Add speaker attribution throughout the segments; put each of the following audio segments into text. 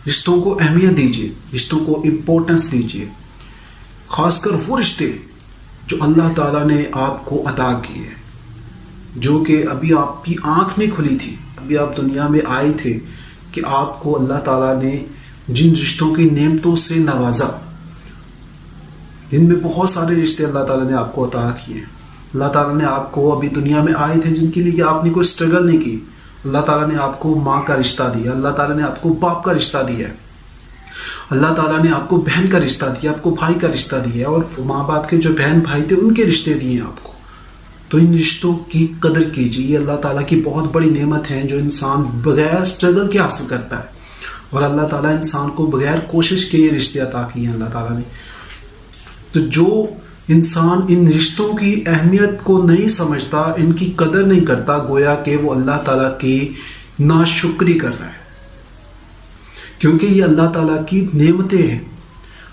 Speaker 1: رشتوں کو اہمیت دیجیے، رشتوں کو امپورٹنس دیجیے، خاص کر وہ رشتے جو اللہ تعالیٰ نے آپ کو عطا کیے، جو کہ ابھی آپ کی آنکھ نہیں کھلی تھی، ابھی آپ دنیا میں آئے تھے کہ آپ کو اللہ تعالیٰ نے جن رشتوں کی نعمتوں سے نوازا، جن میں بہت سارے رشتے اللہ تعالیٰ نے آپ کو عطا کیے. اللہ تعالیٰ نے آپ کو ابھی دنیا میں آئے تھے جن کے لیے کہ آپ نے کوئی اسٹرگل نہیں کی. اللہ تعالیٰ نے آپ کو ماں کا رشتہ دیا، اللہ تعالیٰ نے آپ کو باپ کا رشتہ دیا ہے، اللہ تعالیٰ نے آپ کو بہن کا رشتہ دیا، آپ کو بھائی کا رشتہ دیا، اور ماں باپ کے جو بہن بھائی تھے ان کے رشتے دیے ہیں آپ کو. تو ان رشتوں کی قدر کیجیے. یہ اللہ تعالیٰ کی بہت بڑی نعمت ہے جو انسان بغیر اسٹرگل کے حاصل کرتا ہے، اور اللہ تعالیٰ انسان کو بغیر کوشش کے یہ رشتے عطا کیے ہیں اللہ تعالیٰ نے. تو جو انسان ان رشتوں کی اہمیت کو نہیں سمجھتا، ان کی قدر نہیں کرتا، گویا کہ وہ اللہ تعالیٰ کی ناشکری کر رہا ہے، کیونکہ یہ اللہ تعالیٰ کی نعمتیں ہیں.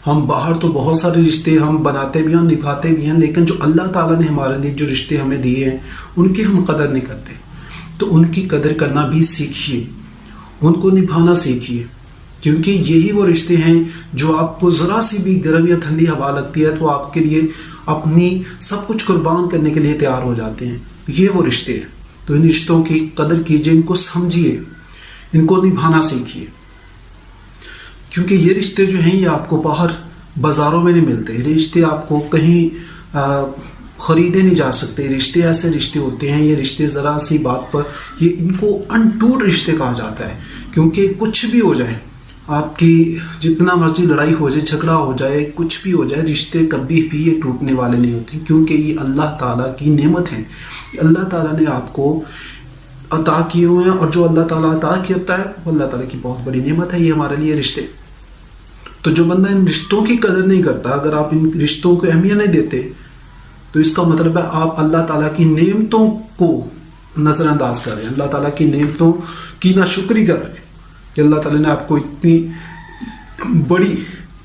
Speaker 1: ہم باہر تو بہت سارے رشتے ہم بناتے بھی ہیں، نبھاتے بھی ہیں، لیکن جو اللہ تعالیٰ نے ہمارے لیے جو رشتے ہمیں دیے ہیں ان کی ہم قدر نہیں کرتے. تو ان کی قدر کرنا بھی سیکھیے، ان کو نبھانا سیکھیے، کیونکہ یہی وہ رشتے ہیں جو آپ کو ذرا سی بھی گرم یا ٹھنڈی ہوا لگتی ہے تو آپ کے لیے اپنی سب کچھ قربان کرنے کے لیے تیار ہو جاتے ہیں. یہ وہ رشتے ہیں. تو ان رشتوں کی قدر کیجیے، ان کو سمجھیے، ان کو نبھانا سیکھیے، کیونکہ یہ رشتے جو ہیں یہ آپ کو باہر بازاروں میں نہیں ملتے. یہ رشتے آپ کو کہیں خریدے نہیں جا سکتے. رشتے ایسے رشتے ہوتے ہیں، یہ رشتے ذرا سی بات پر ان کو انٹوٹ رشتے کہا جاتا ہے، کیونکہ کچھ بھی ہو جائے، آپ کی جتنا مرضی لڑائی ہو جائے، جھگڑا ہو جائے، کچھ بھی ہو جائے، رشتے کبھی بھی یہ ٹوٹنے والے نہیں ہوتے، کیونکہ یہ اللہ تعالیٰ کی نعمت ہے. اللہ تعالیٰ نے آپ کو عطا کیے ہوئے ہیں، اور جو اللہ تعالیٰ عطا کیا ہے وہ اللہ تعالیٰ کی بہت بڑی نعمت ہے یہ ہمارے لیے رشتے. تو جو بندہ ان رشتوں کی قدر نہیں کرتا، اگر آپ ان رشتوں کو اہمیت نہیں دیتے، تو اس کا مطلب ہے آپ اللہ تعالیٰ کی نعمتوں کو نظر انداز کر رہے ہیں، اللہ تعالیٰ کی نعمتوں کی ناشکری کر رہے ہیں کہ اللہ تعالیٰ نے آپ کو اتنی بڑی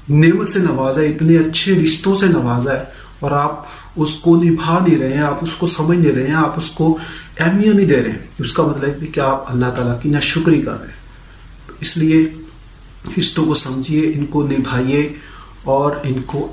Speaker 1: نعمت سے نوازا ہے، اتنے اچھے رشتوں سے نوازا ہے، اور آپ اس کو نبھا نہیں رہے ہیں، آپ اس کو سمجھ نہیں رہے ہیں، آپ اس کو اہمیت نہیں دے رہے ہیں. اس کا مطلب ہے کہ آپ اللہ تعالیٰ کی ناشکری کر رہے ہیں. تو اس لیے رشتوں کو سمجھیے، ان کو نبھائیے اور ان کو